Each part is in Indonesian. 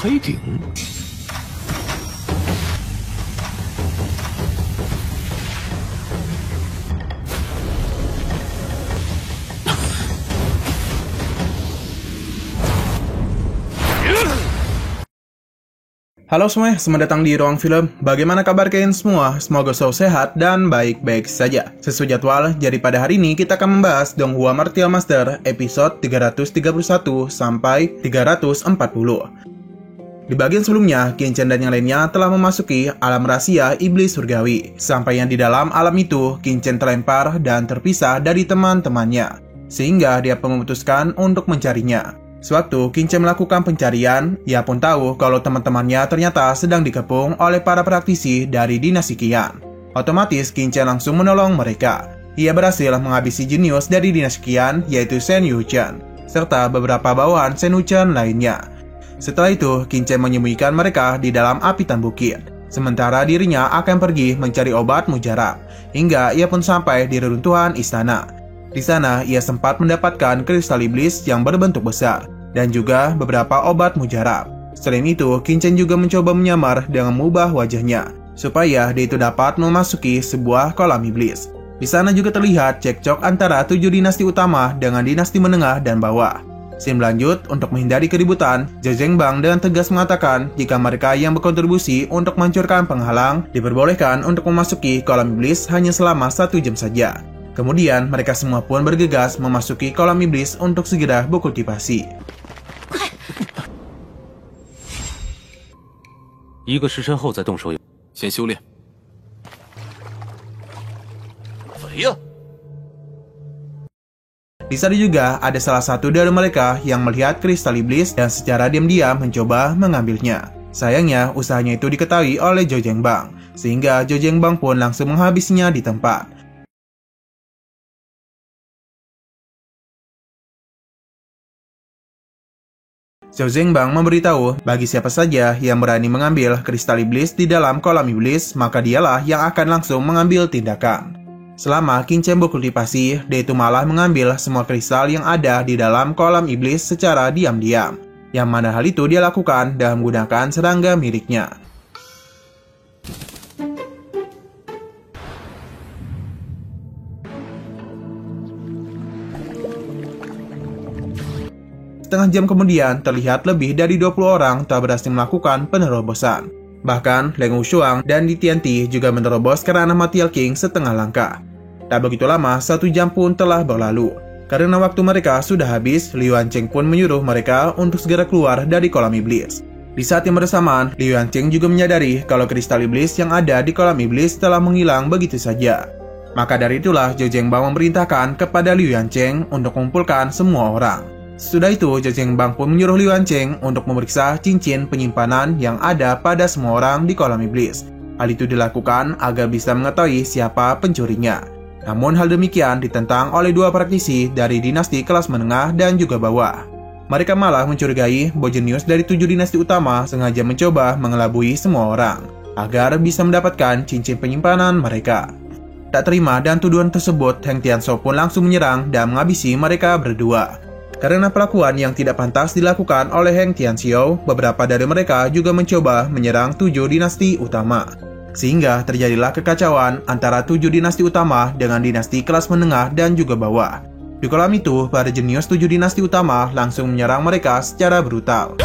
飞顶。Halo semuanya, selamat datang di Ruang Film. Bagaimana kabar kalian semua? Semoga selalu sehat dan baik-baik saja. Sesuai jadwal, jadi pada hari ini kita akan membahas Donghua Martial Master episode 331 sampai 340. Di bagian sebelumnya, Qin-Chen dan yang lainnya telah memasuki alam rahasia iblis surgawi. Sampainya di dalam alam itu, Qin-Chen terlempar dan terpisah dari teman-temannya, sehingga dia pun memutuskan untuk mencarinya. Sewaktu Qin-Chen melakukan pencarian, ia pun tahu kalau teman-temannya ternyata sedang dikepung oleh para praktisi dari dinasti Qian. Otomatis Qin-Chen langsung menolong mereka. Ia berhasil menghabisi jenius dari dinasti Qian, yaitu Shen Yuchen, serta beberapa bawahan Shen Yuchen lainnya. Setelah itu, Qin-Chen menyembunyikan mereka di dalam apitan bukit. Sementara dirinya akan pergi mencari obat mujarab, hingga ia pun sampai di reruntuhan istana. Di sana, ia sempat mendapatkan kristal iblis yang berbentuk besar, dan juga beberapa obat mujarab. Selain itu, Qin-Chen juga mencoba menyamar dengan mengubah wajahnya, supaya dia itu dapat memasuki sebuah kolam iblis. Di sana juga terlihat cekcok antara 7 dinasti utama dengan dinasti menengah dan bawah. Scene berlanjut, untuk menghindari keributan, Zhao Zhengbang dengan tegas mengatakan jika mereka yang berkontribusi untuk menghancurkan penghalang diperbolehkan untuk memasuki kolam iblis hanya selama 1 jam saja. Kemudian mereka semua pun bergegas memasuki kolam iblis untuk segera berkultivasi. 1个时辰后再动手，先修炼。肥呀！ Di sana juga ada salah satu dari mereka yang melihat kristal iblis dan secara diam-diam mencoba mengambilnya. Sayangnya usahanya itu diketahui oleh Zhao Zhengbang, sehingga Zhao Zhengbang pun langsung menghabisinya di tempat. Zhao Zhengbang memberitahu bagi siapa saja yang berani mengambil kristal iblis di dalam kolam iblis, maka dialah yang akan langsung mengambil tindakan. Selama Qin-Chen berkultivasi, dia itu malah mengambil semua kristal yang ada di dalam kolam iblis secara diam-diam, yang mana hal itu dia lakukan dengan menggunakan serangga miliknya. Setengah jam kemudian, terlihat lebih dari 20 orang telah berhasil melakukan penerobosan. Bahkan, Leng Wushuang dan Li Tianti juga menerobos ke ranah Martial King setengah langkah. Tak begitu lama, 1 jam pun telah berlalu. Karena waktu mereka sudah habis, Liu Yuancheng pun menyuruh mereka untuk segera keluar dari kolam iblis. Di saat yang bersamaan, Liu Yuancheng juga menyadari kalau kristal iblis yang ada di kolam iblis telah menghilang begitu saja. Maka dari itulah Zhao Zhengbang memerintahkan kepada Liu Yuancheng untuk mengumpulkan semua orang. Sesudah itu, Zhao Zhengbang pun menyuruh Liu Yuancheng untuk memeriksa cincin penyimpanan yang ada pada semua orang di kolam iblis. Hal itu dilakukan agar bisa mengetahui siapa pencurinya. Namun hal demikian ditentang oleh 2 praktisi dari dinasti kelas menengah dan juga bawah. Mereka malah mencurigai bahwa jenius dari 7 dinasti utama sengaja mencoba mengelabui semua orang agar bisa mendapatkan cincin penyimpanan mereka. Tak terima dan tuduhan tersebut, Heng Tianzhou pun langsung menyerang dan menghabisi mereka berdua. Karena pelakuan yang tidak pantas dilakukan oleh Heng Tianzhou, beberapa dari mereka juga mencoba menyerang 7 dinasti utama. Sehingga terjadilah kekacauan antara 7 dinasti utama dengan dinasti kelas menengah dan juga bawah. Di kolam itu, para jenius 7 dinasti utama langsung menyerang mereka secara brutal.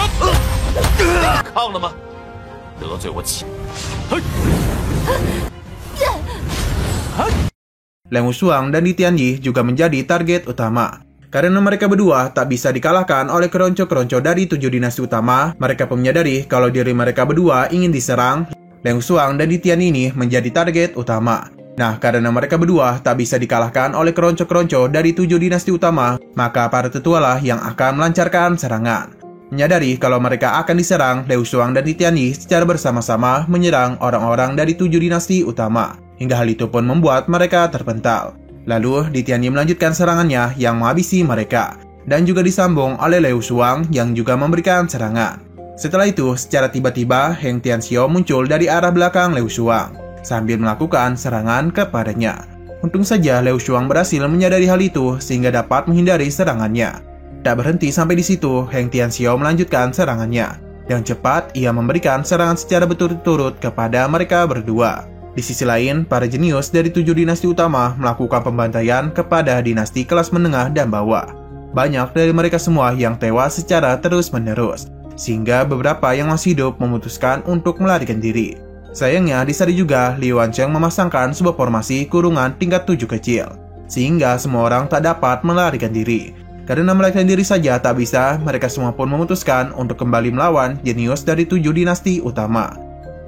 Leng Wushuang dan Li Tianyi juga menjadi target utama. Karena mereka berdua tak bisa dikalahkan oleh keronco-keronco dari 7 dinasti utama, mereka pun menyadari kalau diri mereka berdua ingin diserang. Leng Wushuang dan Li Tianyi ini menjadi target utama. Nah, karena mereka berdua tak bisa dikalahkan oleh keronco-keronco dari 7 dinasti utama, maka para tetualah yang akan melancarkan serangan. Menyadari kalau mereka akan diserang, Leng Wushuang dan Li Tianyi secara bersama-sama menyerang orang-orang dari 7 dinasti utama. Hingga hal itu pun membuat mereka terpental. Lalu, Li Tianyi melanjutkan serangannya yang menghabisi mereka, dan juga disambung oleh Leng Wushuang yang juga memberikan serangan. Setelah itu, secara tiba-tiba, Heng Tianzhou muncul dari arah belakang Leng Wushuang, sambil melakukan serangan kepadanya. Untung saja Leng Wushuang berhasil menyadari hal itu sehingga dapat menghindari serangannya. Tak berhenti sampai di situ, Heng Tianzhou melanjutkan serangannya. Dengan cepat, ia memberikan serangan secara berturut-turut kepada mereka berdua. Di sisi lain, para jenius dari 7 dinasti utama melakukan pembantaian kepada dinasti kelas menengah dan bawah. Banyak dari mereka semua yang tewas secara terus-menerus, sehingga beberapa yang masih hidup memutuskan untuk melarikan diri. Sayangnya, di sana juga Liu Wancheng memasangkan sebuah formasi kurungan tingkat 7 kecil, sehingga semua orang tak dapat melarikan diri. Karena melarikan diri saja tak bisa, mereka semua pun memutuskan untuk kembali melawan jenius dari 7 dinasti utama.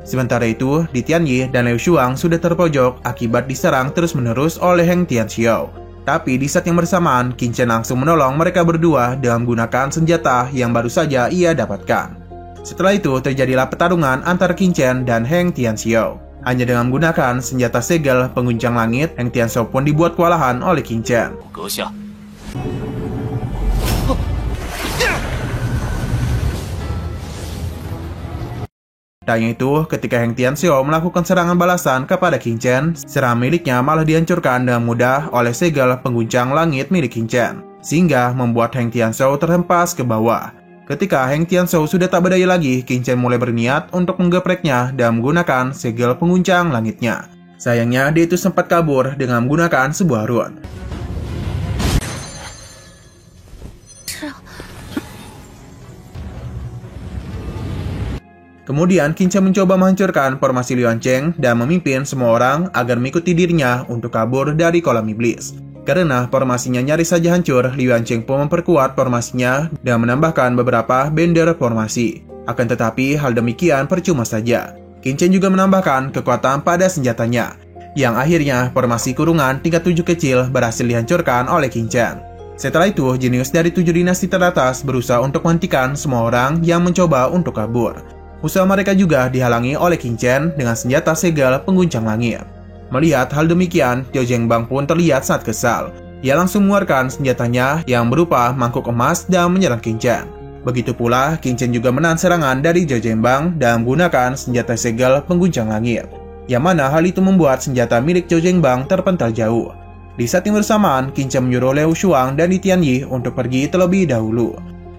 Sementara itu, Di Tianyi dan Liu Shuang sudah terpojok akibat diserang terus-menerus oleh Heng Tianxiao. Tapi di saat yang bersamaan, Qin Chen langsung menolong mereka berdua dengan menggunakan senjata yang baru saja ia dapatkan. Setelah itu, terjadilah pertarungan antara Qin Chen dan Heng Tianxiao. Hanya dengan menggunakan senjata segel pengguncang langit, Heng Tianxiao pun dibuat kewalahan oleh Qin Chen. Tak hanya itu, ketika Heng Tianxiao melakukan serangan balasan kepada Qin Chen, serangan miliknya malah dihancurkan dengan mudah oleh segel pengguncang langit milik Qin Chen, sehingga membuat Heng Tianxiao terhempas ke bawah. Ketika Heng Tianxiao sudah tak berdaya lagi, Qin Chen mulai berniat untuk menggepreknya dan menggunakan segel pengguncang langitnya. Sayangnya, dia itu sempat kabur dengan menggunakan sebuah rune. Kemudian Qin Chen mencoba menghancurkan formasi Liu Wancheng dan memimpin semua orang agar mengikuti dirinya untuk kabur dari kolam iblis. Karena formasinya nyaris saja hancur, Liu Wancheng pun memperkuat formasinya dan menambahkan beberapa bender formasi. Akan tetapi hal demikian percuma saja. Qin Chen juga menambahkan kekuatan pada senjatanya, yang akhirnya formasi kurungan tingkat 7 kecil berhasil dihancurkan oleh Qin Chen. Setelah itu, jenius dari 7 dinasti teratas berusaha untuk menghentikan semua orang yang mencoba untuk kabur. Usaha mereka juga dihalangi oleh Qin Chen dengan senjata segel pengguncang langit. Melihat hal demikian, Zhao Zhengbang pun terlihat sangat kesal. Ia langsung mengeluarkan senjatanya yang berupa mangkuk emas dan menyerang Qin Chen. Begitu pula, Qin Chen juga menahan serangan dari Zhao Zhengbang dan menggunakan senjata segel pengguncang langit. Yang mana hal itu membuat senjata milik Zhao Zhengbang terpental jauh. Di saat yang bersamaan, Qin Chen menyuruh Liu Shuang dan Di Tianyi untuk pergi terlebih dahulu.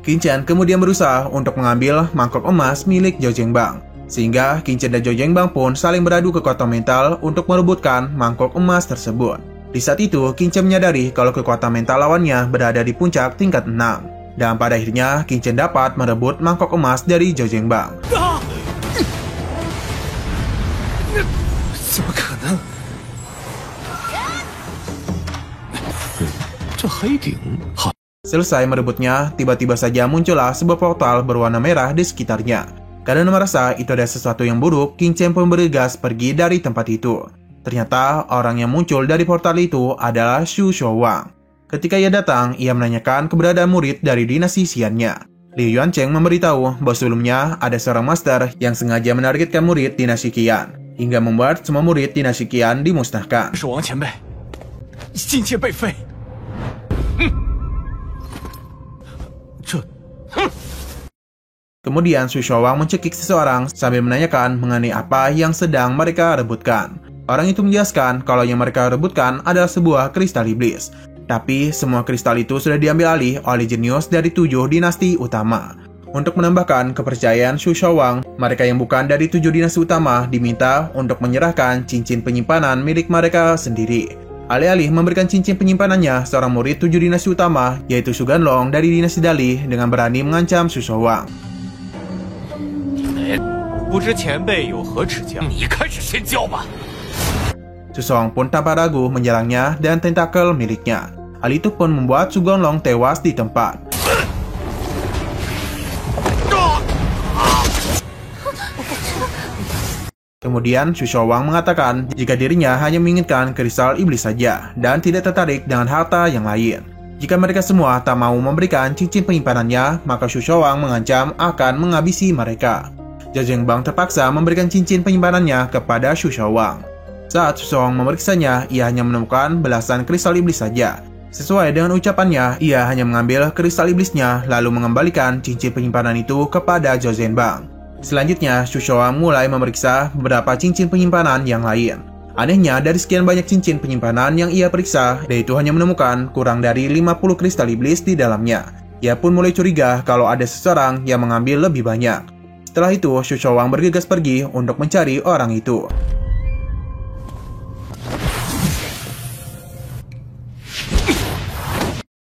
Qin Chen kemudian berusaha untuk mengambil mangkok emas milik Zhao Zhengbang, sehingga Qin Chen dan Zhao Zhengbang pun saling beradu kekuatan mental untuk merebutkan mangkok emas tersebut. Di saat itu, Qin Chen menyadari kalau kekuatan mental lawannya berada di puncak tingkat 6, dan pada akhirnya Qin Chen dapat merebut mangkok emas dari Zhao Zhengbang. Selesai merebutnya, tiba-tiba saja muncullah sebuah portal berwarna merah di sekitarnya. Karena merasa itu ada sesuatu yang buruk, Qin Chen pun bergegas pergi dari tempat itu. Ternyata orang yang muncul dari portal itu adalah Xu Shouwang. Ketika ia datang, ia menanyakan keberadaan murid dari dinasti Xiannya. Liu Wancheng memberitahu bahwa sebelumnya ada seorang master yang sengaja menargetkan murid dinasti Qian, hingga membuat semua murid dinasti Qian dimusnahkan. Kemudian Xu Shouwang mencekik seseorang sambil menanyakan mengenai apa yang sedang mereka rebutkan. Orang itu menjelaskan kalau yang mereka rebutkan adalah sebuah kristal iblis. Tapi semua kristal itu sudah diambil alih oleh jenius dari 7 dinasti utama. Untuk menambahkan kepercayaan Xu Shouwang, mereka yang bukan dari 7 dinasti utama diminta untuk menyerahkan cincin penyimpanan milik mereka sendiri. Alih-alih memberikan cincin penyimpanannya, seorang murid 7 dinasti utama, yaitu Su Ganlong dari dinasti Dali, dengan berani mengancam Xu Shouwang. Xu Shouwang pun tanpa ragu menyerangnya dan tentakel miliknya. Hal itu pun membuat Su Ganlong tewas di tempat. Kemudian Xu Shouwang mengatakan jika dirinya hanya menginginkan kristal iblis saja dan tidak tertarik dengan harta yang lain. Jika mereka semua tak mau memberikan cincin penyimpanannya, maka Xu Shouwang mengancam akan menghabisi mereka. Zhao Zhengbang terpaksa memberikan cincin penyimpanannya kepada Xu Shouwang. Saat Xu Shouwang memeriksanya, ia hanya menemukan belasan kristal iblis saja. Sesuai dengan ucapannya, ia hanya mengambil kristal iblisnya lalu mengembalikan cincin penyimpanan itu kepada Zhao Zhengbang. Selanjutnya, Xu Shouwang mulai memeriksa beberapa cincin penyimpanan yang lain. Anehnya, dari sekian banyak cincin penyimpanan yang ia periksa, dia itu hanya menemukan kurang dari 50 kristal iblis di dalamnya. Ia pun mulai curiga kalau ada seseorang yang mengambil lebih banyak. Setelah itu, Shu Shouwang bergegas pergi untuk mencari orang itu.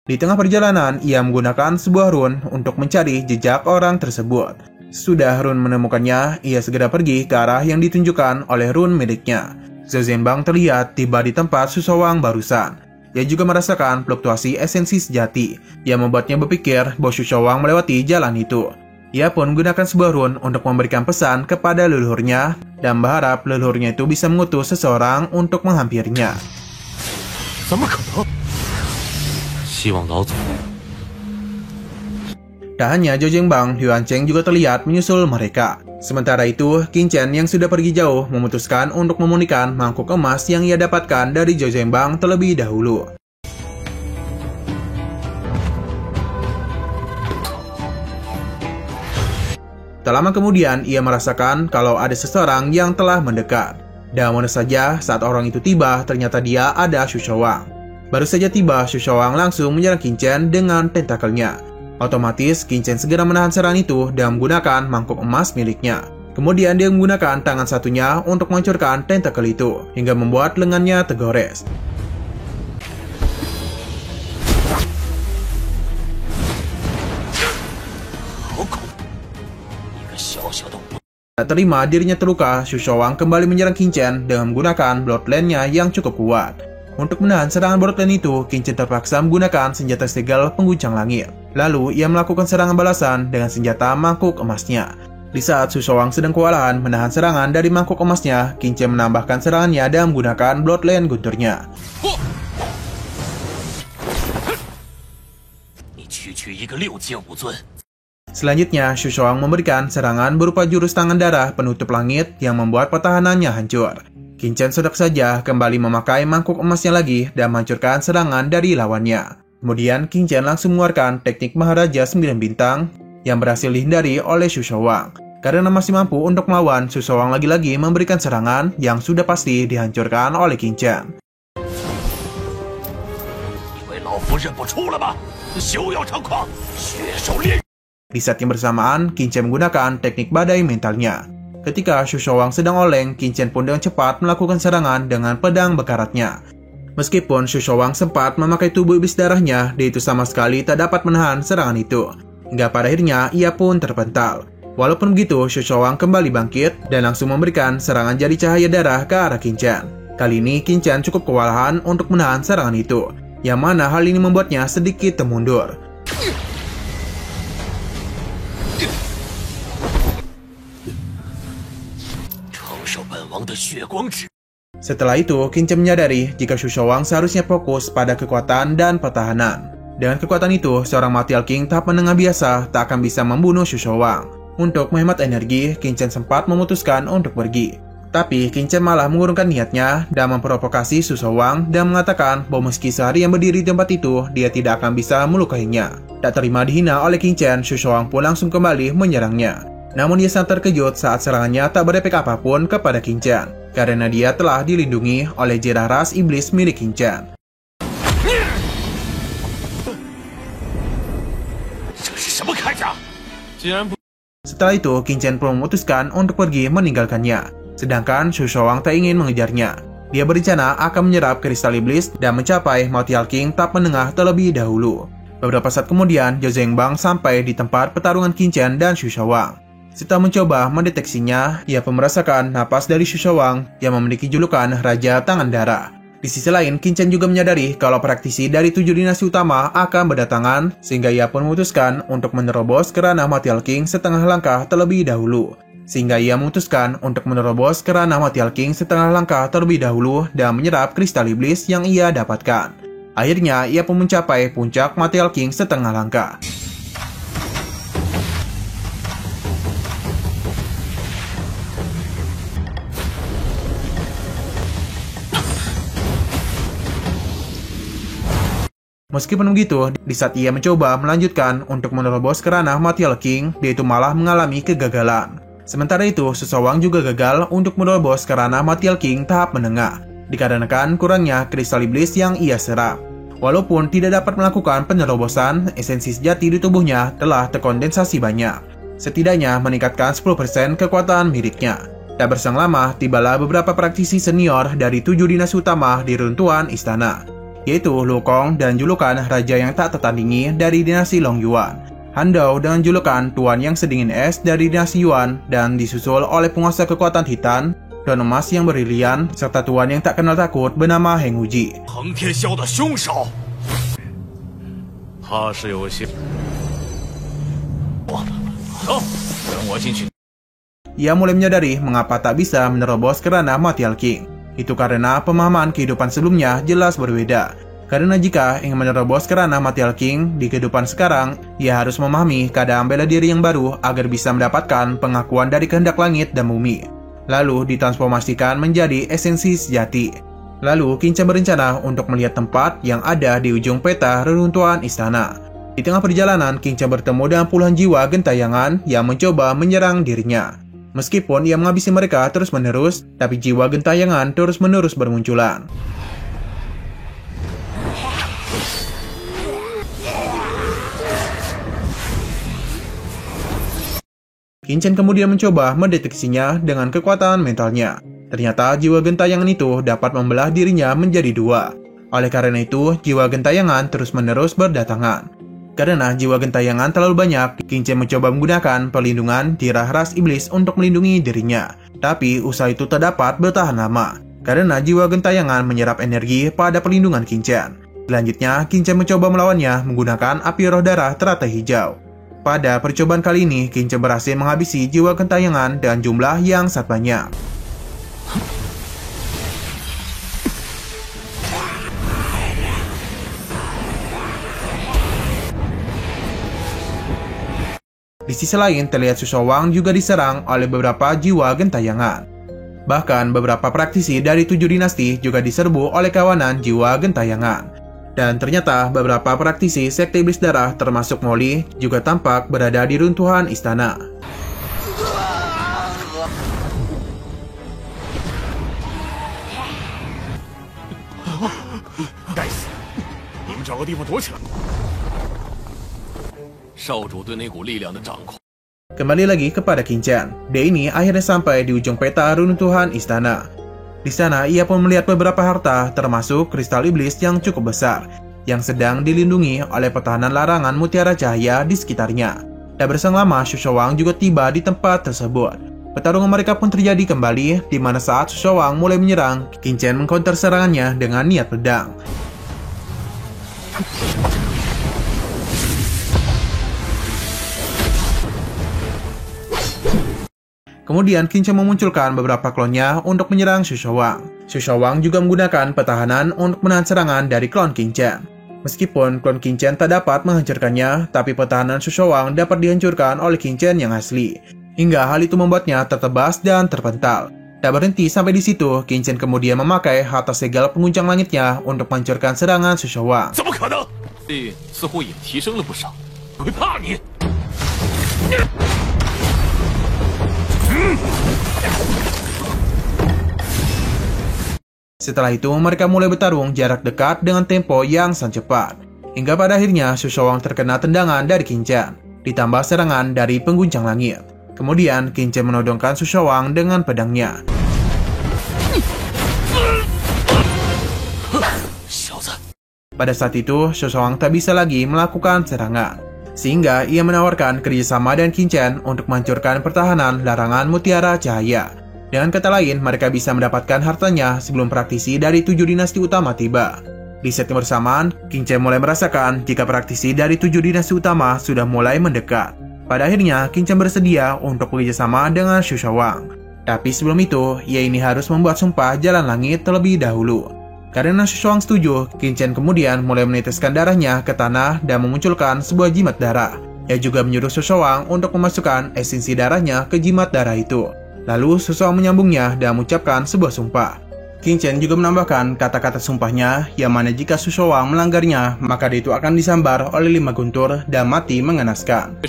Di tengah perjalanan, ia menggunakan sebuah rune untuk mencari jejak orang tersebut. Sudah rune menemukannya, ia segera pergi ke arah yang ditunjukkan oleh rune miliknya. Zhao Zhengbang terlihat tiba di tempat Shu Shouwang barusan. Ia juga merasakan fluktuasi esensi sejati, yang membuatnya berpikir bahwa Shu Shouwang melewati jalan itu. Ia pun menggunakan sebuah rune untuk memberikan pesan kepada leluhurnya, dan berharap leluhurnya itu bisa mengutus seseorang untuk menghampirinya. Tak hanya Zhao Zhengbang, Yuan Cheng juga terlihat menyusul mereka. Sementara itu, Qin Chen yang sudah pergi jauh memutuskan untuk memunikan mangkuk emas yang ia dapatkan dari Zhao Zhengbang terlebih dahulu. Tak lama kemudian, ia merasakan kalau ada seseorang yang telah mendekat. Dan mana saja saat orang itu tiba, ternyata dia ada Shu Shouwang. Baru saja tiba, Shu Shouwang langsung menyerang Qin Chen dengan tentakelnya. Otomatis, Qin Chen segera menahan serangan itu dan menggunakan mangkuk emas miliknya. Kemudian dia menggunakan tangan satunya untuk menghancurkan tentakel itu, hingga membuat lengannya tergores. Tak terima dirinya terluka, Shu Shouwang kembali menyerang Qin Chen dengan menggunakan bloodline-nya yang cukup kuat. Untuk menahan serangan bloodline itu, Qin Chen terpaksa menggunakan senjata segel pengguncang langit. Lalu, ia melakukan serangan balasan dengan senjata mangkuk emasnya. Di saat Shu Shouwang sedang kewalahan menahan serangan dari mangkuk emasnya, Qin Chen menambahkan serangannya dan menggunakan bloodline gunturnya. Selanjutnya, Shu Shouwang memberikan serangan berupa jurus tangan darah penutup langit yang membuat pertahanannya hancur. Qin Chen sudah saja kembali memakai mangkuk emasnya lagi dan menghancurkan serangan dari lawannya. Kemudian Qin Chen langsung mengeluarkan teknik Maharaja 9 bintang yang berhasil dihindari oleh Shu Shouwang. Karena masih mampu untuk melawan, Shu Shouwang lagi-lagi memberikan serangan yang sudah pasti dihancurkan oleh Qin Chen. Di saat yang bersamaan, Qin Chen menggunakan teknik badai mentalnya. Ketika Shu Shouwang sedang oleng, Qin Chen pun dengan cepat melakukan serangan dengan pedang bekaratnya. Meskipun Shu Shouwang sempat memakai tubuh iblis darahnya, dia itu sama sekali tak dapat menahan serangan itu. Hingga pada akhirnya ia pun terpental. Walaupun begitu, Shu Shouwang kembali bangkit dan langsung memberikan serangan jari cahaya darah ke arah Qin Chen. Kali ini Qin Chen cukup kewalahan untuk menahan serangan itu, yang mana hal ini membuatnya sedikit termundur. Setelah itu, Qin Chen menyadari jika Shu Shouwang seharusnya fokus pada kekuatan dan pertahanan. Dengan kekuatan itu, seorang Martial King tahap menengah biasa tak akan bisa membunuh Shu Shouwang. Untuk menghemat energi, Qin Chen sempat memutuskan untuk pergi. Tapi Qin Chen malah mengurungkan niatnya dan memprovokasi Shu Shouwang dan mengatakan bahwa meski sehari yang berdiri di tempat itu, dia tidak akan bisa melukainya. Tak terima dihina oleh Qin Chen, Shu Shouwang pun langsung kembali menyerangnya. Namun ia sangat terkejut saat serangannya tak berefek apapun kepada Qin Chen, karena dia telah dilindungi oleh jerah ras iblis milik Qin Chen. Setelah itu, Qin Chen pun memutuskan untuk pergi meninggalkannya. Sedangkan Shu Shouwang tak ingin mengejarnya. Dia berencana akan menyerap kristal iblis dan mencapai Martial King tahap menengah terlebih dahulu. Beberapa saat kemudian, Zhao Zhengbang sampai di tempat pertarungan Qin Chen dan Shu Shouwang. Setelah mencoba mendeteksinya, ia pun merasakan napas dari Shu Shouwang yang memiliki julukan Raja Tangan Darah. Di sisi lain, Qin Chen juga menyadari kalau praktisi dari 7 dinasti utama akan berdatangan, sehingga ia pun memutuskan untuk menerobos ke ranah Martial King setengah langkah terlebih dahulu. Dan menyerap kristal iblis yang ia dapatkan. Akhirnya, ia pun mencapai puncak Martial King setengah langkah. Meskipun begitu, di saat ia mencoba melanjutkan untuk menerobos ke ranah Martial King, dia itu malah mengalami kegagalan. Sementara itu, Shu Shouwang juga gagal untuk menerobos ke ranah Martial King tahap menengah, dikarenakan kurangnya kristal iblis yang ia serap. Walaupun tidak dapat melakukan penerobosan, esensi sejati di tubuhnya telah terkondensasi banyak. setidaknya meningkatkan 10% kekuatan miliknya. Tak berselang lama, tibalah beberapa praktisi senior dari 7 dinasti utama di runtuhan istana, yaitu Lu Kong dan julukan Raja yang tak tertandingi dari dinasti Long Yuan, Han Dao dengan julukan Tuan yang sedingin es dari dinasti Yuan, dan disusul oleh penguasa kekuatan Titan, Tuan emas yang berlian, serta Tuan yang tak kenal takut bernama Heng Wuji. Ia mulai menyadari mengapa tak bisa menerobos ke ranah Material King. Itu karena pemahaman kehidupan sebelumnya jelas berbeda. Karena jika ingin menerobos ke ranah Material King di kehidupan sekarang, ia harus memahami keadaan bela diri yang baru agar bisa mendapatkan pengakuan dari kehendak langit dan bumi, lalu ditransformasikan menjadi esensi sejati. Lalu Qin Chen berencana untuk melihat tempat yang ada di ujung peta reruntuhan istana. Di tengah perjalanan, Qin Chen bertemu dengan puluhan jiwa gentayangan yang mencoba menyerang dirinya. Meskipun ia menghabisi mereka terus-menerus, tapi jiwa gentayangan terus-menerus bermunculan. Qin Chen kemudian mencoba mendeteksinya dengan kekuatan mentalnya. Ternyata jiwa gentayangan itu dapat membelah dirinya menjadi dua. Oleh karena itu, jiwa gentayangan terus-menerus berdatangan. Karena jiwa gentayangan terlalu banyak, Qin Chen mencoba menggunakan perlindungan tirah ras iblis untuk melindungi dirinya. Tapi usaha itu tak dapat bertahan lama, karena jiwa gentayangan menyerap energi pada perlindungan Qin Chen. Selanjutnya, Qin Chen mencoba melawannya menggunakan api roh darah teratai hijau. Pada percobaan kali ini, Qin Chen berhasil menghabisi jiwa gentayangan dengan jumlah yang sangat banyak. Di sisi lain, terlihat Su Showang juga diserang oleh beberapa jiwa gentayangan. Bahkan, beberapa praktisi dari 7 dinasti juga diserbu oleh kawanan jiwa gentayangan. Dan ternyata, beberapa praktisi sekte iblis darah termasuk Molly juga tampak berada di runtuhan istana. Kembali lagi kepada Qin Chen. Dia ini akhirnya sampai di ujung peta runtuhan istana. Di sana ia pun melihat beberapa harta, termasuk kristal iblis yang cukup besar, yang sedang dilindungi oleh pertahanan larangan mutiara cahaya di sekitarnya. Tak berselang lama, Su Showang juga tiba di tempat tersebut. Pertarungan mereka pun terjadi kembali, di mana saat Su Showang mulai menyerang, Qin Chen mengcounter serangannya dengan niat pedang. Kemudian Qin Chen memunculkan beberapa klonnya untuk menyerang Su Showang. Su Showang juga menggunakan pertahanan untuk menahan serangan dari klon Qin Chen. Meskipun klon Qin Chen tak dapat menghancurkannya, tapi pertahanan Su Showang dapat dihancurkan oleh Qin Chen yang asli. Hingga hal itu membuatnya tertebas dan terpental. Tak berhenti sampai di situ, Qin Chen kemudian memakai harta segel penguncang langitnya untuk menghancurkan serangan Su Showang. Setelah itu, mereka mulai bertarung jarak dekat dengan tempo yang sangat cepat. Hingga pada akhirnya, Su Showang terkena tendangan dari Qin Chen, ditambah serangan dari pengguncang langit. Kemudian, Qin Chen menodongkan Su Showang dengan pedangnya. Pada saat itu, Su Showang tak bisa lagi melakukan serangan, sehingga ia menawarkan kerjasama dengan Qin Chen untuk menghancurkan pertahanan larangan mutiara cahaya. Dengan kata lain, mereka bisa mendapatkan hartanya sebelum praktisi dari 7 dinasti utama tiba. Di set yang bersamaan, Qin Chen mulai merasakan jika praktisi dari 7 dinasti utama sudah mulai mendekat. Pada akhirnya, Qin Chen bersedia untuk bekerjasama dengan Su Showang. Tapi sebelum itu, ia ini harus membuat sumpah jalan langit terlebih dahulu. Karena Su Showang setuju, Qin Chen kemudian mulai meneteskan darahnya ke tanah dan memunculkan sebuah jimat darah. Ia juga menyuruh Su Showang untuk memasukkan esensi darahnya ke jimat darah itu. Lalu Su Showang menyambungnya dan mengucapkan sebuah sumpah. Qin Chen juga menambahkan kata-kata sumpahnya, yang mana jika Su Showang melanggarnya, maka dia itu akan disambar oleh 5 guntur dan mati mengenaskan.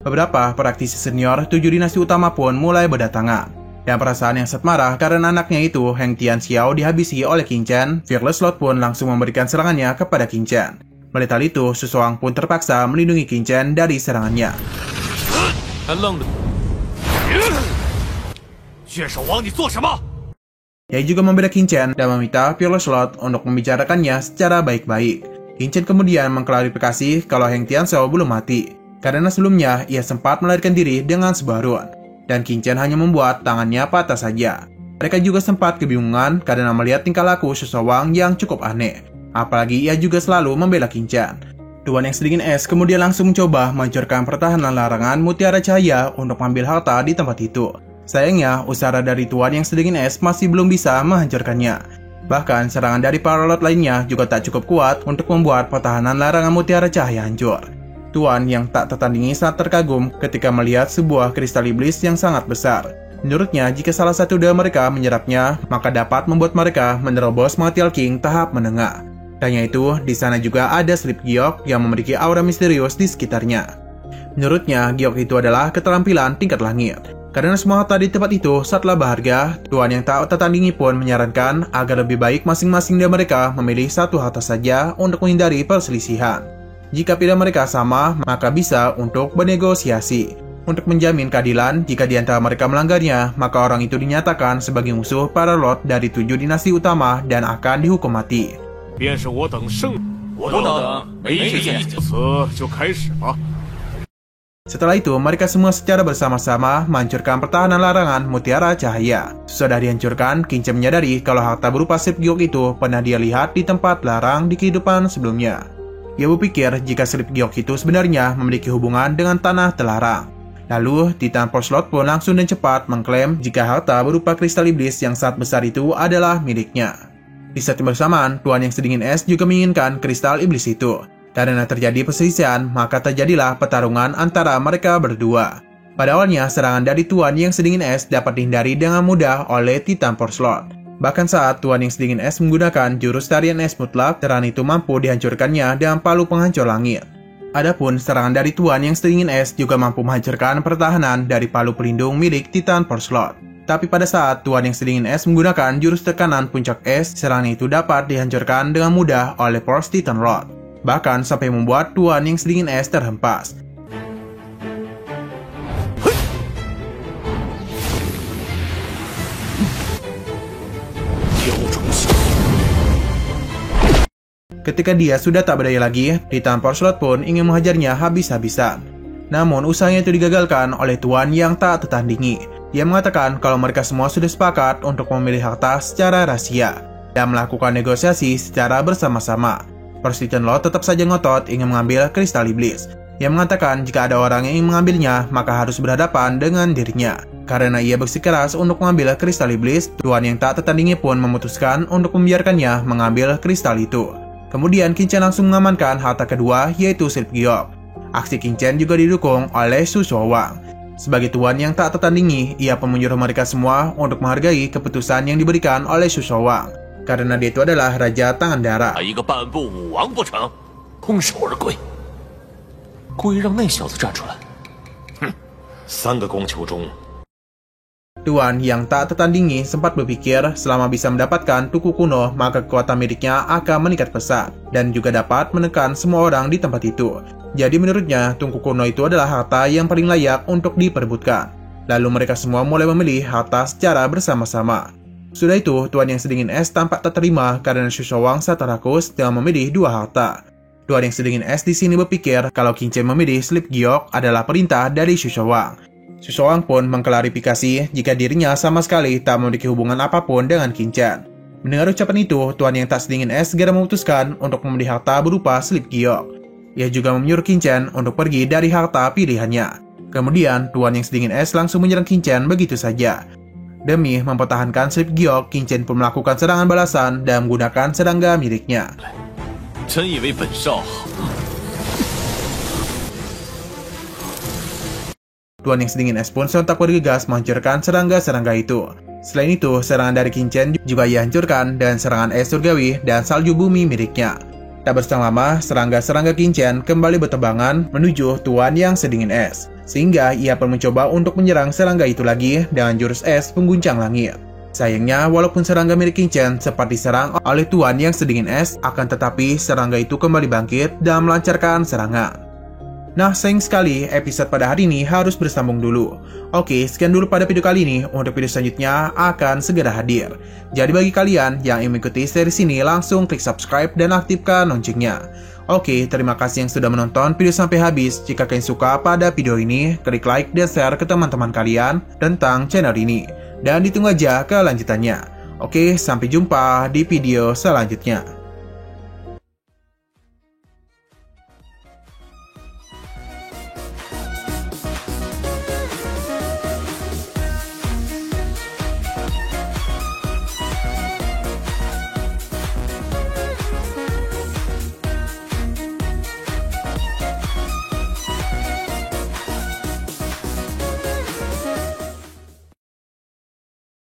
Beberapa praktisi senior 7 dinasti utama pun mulai berdatangan. Dan perasaan yang sangat marah karena anaknya itu, Heng Tianxiao, dihabisi oleh Qin Chen, Fearless Lord pun langsung memberikan serangannya kepada Qin Chen. Melihat hal itu, Su Shouang pun terpaksa melindungi Qin Chen dari serangannya. Ia juga membela Qin Chen dan meminta Fearless Lord untuk membicarakannya secara baik-baik. Qin Chen kemudian mengklarifikasi kalau Heng Tianxiao belum mati, karena sebelumnya ia sempat melarikan diri dengan sebuah rune. Dan Qin Chen hanya membuat tangannya patah saja. Mereka juga sempat kebingungan karena melihat tingkah laku Su Shouang yang cukup aneh. Apalagi ia juga selalu membela Qin Chen. Tuan yang sedingin es kemudian langsung mencoba menghancurkan pertahanan larangan Mutiara Cahaya untuk mengambil harta di tempat itu. Sayangnya, usaha dari Tuan yang sedingin es masih belum bisa menghancurkannya. Bahkan, serangan dari para lord lainnya juga tak cukup kuat untuk membuat pertahanan larangan Mutiara Cahaya hancur. Tuan yang tak tertandingi sangat terkagum ketika melihat sebuah kristal iblis yang sangat besar. Menurutnya, jika salah satu dari mereka menyerapnya, maka dapat membuat mereka menerobos Material King tahap menengah. Hanya itu, di sana juga ada Sleep Giok yang memiliki aura misterius di sekitarnya. Menurutnya, Giok itu adalah keterampilan tingkat langit. Karena semua harta di tempat itu sangatlah berharga, Tuan yang tak tertandingi pun menyarankan agar lebih baik masing-masing dari mereka memilih satu harta saja untuk menghindari perselisihan. Jika pilihan mereka sama, maka bisa untuk bernegosiasi. Untuk menjamin keadilan, jika di antara mereka melanggarnya, maka orang itu dinyatakan sebagai musuh para lord dari 7 dinasti utama dan akan dihukum mati. Setelah itu, mereka semua secara bersama-sama menghancurkan pertahanan larangan Mutiara Cahaya. Sudah dihancurkan, Qin Chen menyadari kalau harta berupa Sleep Giok itu pernah dia lihat di tempat larang di kehidupan sebelumnya. Ia berpikir jika Sleep Giok itu sebenarnya memiliki hubungan dengan tanah terlarang. Lalu, Titan Force Lord pun langsung dan cepat mengklaim jika harta berupa kristal iblis yang sangat besar itu adalah miliknya. Di saat yang bersamaan, Tuan yang sedingin es juga menginginkan kristal iblis itu. Karena terjadi perselisihan, maka terjadilah pertarungan antara mereka berdua. Pada awalnya, serangan dari Tuan yang sedingin es dapat dihindari dengan mudah oleh Titan Force Lord. Bahkan saat Tuan yang sedingin es menggunakan jurus tarian es mutlak, serangan itu mampu dihancurkannya dengan palu penghancur langit. Adapun serangan dari Tuan yang sedingin es juga mampu menghancurkan pertahanan dari palu pelindung milik Titan Force Lord. Tapi pada saat Tuan yang sedingin es menggunakan jurus tekanan puncak es, serangan itu dapat dihancurkan dengan mudah oleh Force Titan Rod. Bahkan sampai membuat Tuan yang sedingin es terhempas. Ketika dia sudah tak berdaya lagi, Titan Force Lord pun ingin menghajarnya habis-habisan. Namun usahanya itu digagalkan oleh Tuan yang tak tertandingi. Ia mengatakan kalau mereka semua sudah sepakat untuk memilih harta secara rahasia dan melakukan negosiasi secara bersama-sama. Force Titan Lord tetap saja ngotot ingin mengambil kristal iblis. Ia mengatakan jika ada orang yang ingin mengambilnya, maka harus berhadapan dengan dirinya. Karena ia bersikeras untuk mengambil kristal iblis, Tuan yang tak tertandingi pun memutuskan untuk membiarkannya mengambil kristal itu. Kemudian Qin Chen langsung mengamankan harta kedua, yaitu Sleep Giok. Aksi Qin Chen juga didukung oleh Su Shouang. Sebagai Tuan yang tak tertandingi, ia pun menyuruh mereka semua untuk menghargai keputusan yang diberikan oleh Su Shouang. Karena dia itu adalah Raja Tangan Darah. Tuan yang tak tertandingi sempat berpikir selama bisa mendapatkan tuku kuno, maka kekuatan miliknya akan meningkat pesat dan juga dapat menekan semua orang di tempat itu. Jadi menurutnya, tuku kuno itu adalah harta yang paling layak untuk diperebutkan. Lalu mereka semua mulai memilih harta secara bersama-sama. Sudah itu, Tuan yang sedingin es tampak tak terima karena Su Shouang sangat rakus dengan memilih dua harta. Tuan yang sedingin es di sini berpikir kalau Qin Chen memilih Sleep Giok adalah perintah dari Su Shouang. Su Shouang pun mengklarifikasi jika dirinya sama sekali tak memiliki hubungan apapun dengan Qin Chen. Mendengar ucapan itu, Tuan yang tak sedingin es segera memutuskan untuk membeli harta berupa Sleep Giok. Ia juga menyuruh Qin Chen untuk pergi dari harta pilihannya. Kemudian, Tuan yang sedingin es langsung menyerang Qin Chen begitu saja. Demi mempertahankan Sleep Giok, Qin Chen pun melakukan serangan balasan dan menggunakan serangga miliknya. Tuan yang sedingin es pun sontak bergegas menghancurkan serangga-serangga itu. Selain itu, serangan dari Qin Chen juga ia hancurkan dan serangan es surgawi dan salju bumi miliknya. Tak berselang lama, serangga-serangga Qin Chen kembali berterbangan menuju Tuan yang sedingin es. sehingga ia pun mencoba untuk menyerang serangga itu lagi dengan jurus es pengguncang langit. Sayangnya, walaupun serangga milik King Chen sempat diserang oleh tuan yang sedingin es, akan tetapi serangga itu kembali bangkit dan melancarkan serangan. Nah, sayang sekali episode pada hari ini harus bersambung dulu. Oke, sekian dulu pada video kali ini. Untuk video selanjutnya akan segera hadir. Jadi bagi kalian yang ingin mengikuti series ini, langsung klik subscribe dan aktifkan loncengnya. Oke, terima kasih yang sudah menonton video sampai habis. Jika kalian suka pada video ini, klik like dan share ke teman-teman kalian tentang channel ini. Dan ditunggu aja kelanjutannya. Oke, sampai jumpa di video selanjutnya.